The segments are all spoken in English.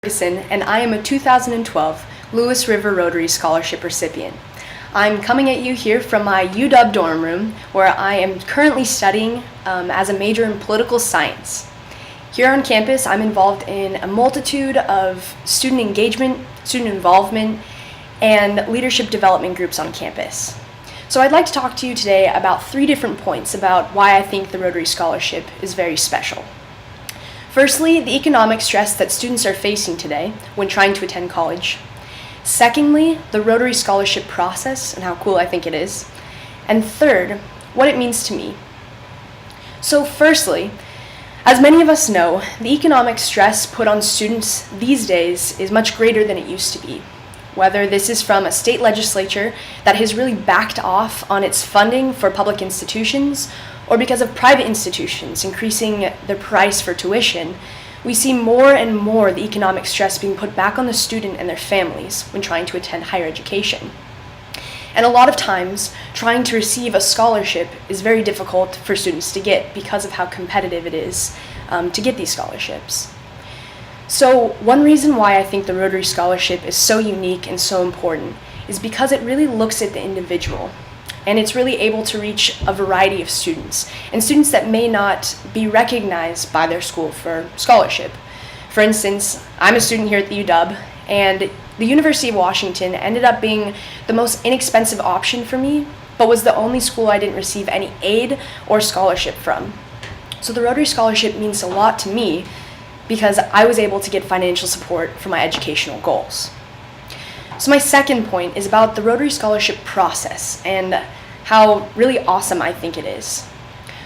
And I am a 2012 Lewis River Rotary Scholarship recipient. I'm coming at you here from my UW dorm room, where I am currently studying as a major in political science. Here on campus, I'm involved in a multitude of student engagement, student involvement, and leadership development groups on campus. So I'd like to talk to you today about 3 different points about why I think the Rotary Scholarship is very special. Firstly, the economic stress that students are facing today when trying to attend college. Secondly, the Rotary Scholarship process and how cool I think it is. And third, what it means to me. So firstly, as many of us know, the economic stress put on students these days is much greater than it used to be. Whether this is from a state legislature that has really backed off on its funding for public institutions, or because of private institutions increasing the price for tuition, we see more and more the economic stress being put back on the student and their families when trying to attend higher education. And a lot of times, trying to receive a scholarship is very difficult for students to get because of how competitive it is to get these scholarships. So one reason why I think the Rotary Scholarship is so unique and so important is because it really looks at the individual, and it's really able to reach a variety of students, and students that may not be recognized by their school for scholarship. For instance, I'm a student here at the UW, and the University of Washington ended up being the most inexpensive option for me, but was the only school I didn't receive any aid or scholarship from. So the Rotary Scholarship means a lot to me because I was able to get financial support for my educational goals. So my second point is about the Rotary Scholarship process and how really awesome I think it is.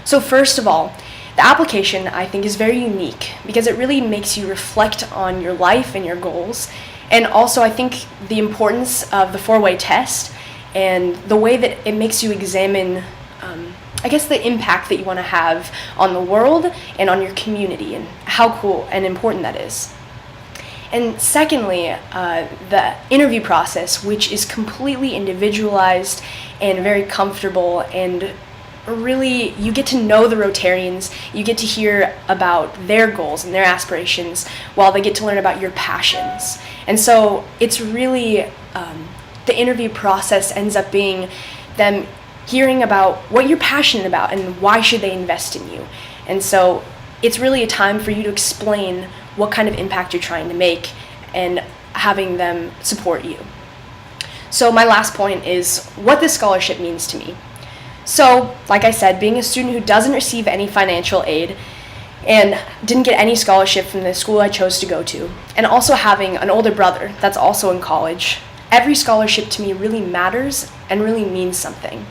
So first of all, the application I think is very unique because it really makes you reflect on your life and your goals, and also I think the importance of the 4-way test and the way that it makes you examine the impact that you want to have on the world and on your community, and how cool and important that is. And secondly, the interview process, which is completely individualized and very comfortable, and really you get to know the Rotarians, you get to hear about their goals and their aspirations while they get to learn about your passions. And so it's really, the interview process ends up being them hearing about what you're passionate about and why should they invest in you. And so it's really a time for you to explain what kind of impact you're trying to make and having them support you. So my last point is what this scholarship means to me. So, like I said, being a student who doesn't receive any financial aid and didn't get any scholarship from the school I chose to go to, and also having an older brother that's also in college, every scholarship to me really matters and really means something.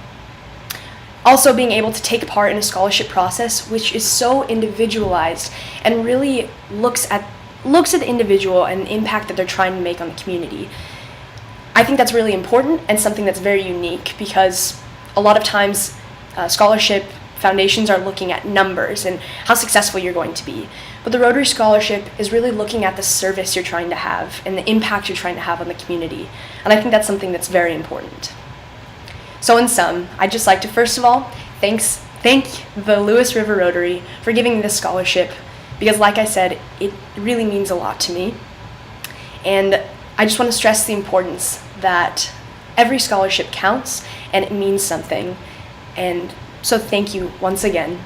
Also, being able to take part in a scholarship process which is so individualized and really looks at the individual and the impact that they're trying to make on the community. I think that's really important and something that's very unique, because a lot of times scholarship foundations are looking at numbers and how successful you're going to be. But the Rotary Scholarship is really looking at the service you're trying to have and the impact you're trying to have on the community. And I think that's something that's very important. So in sum, I'd just like to first of all thank the Lewis River Rotary for giving me this scholarship, because like I said, it really means a lot to me. And I just want to stress the importance that every scholarship counts and it means something. And so thank you once again.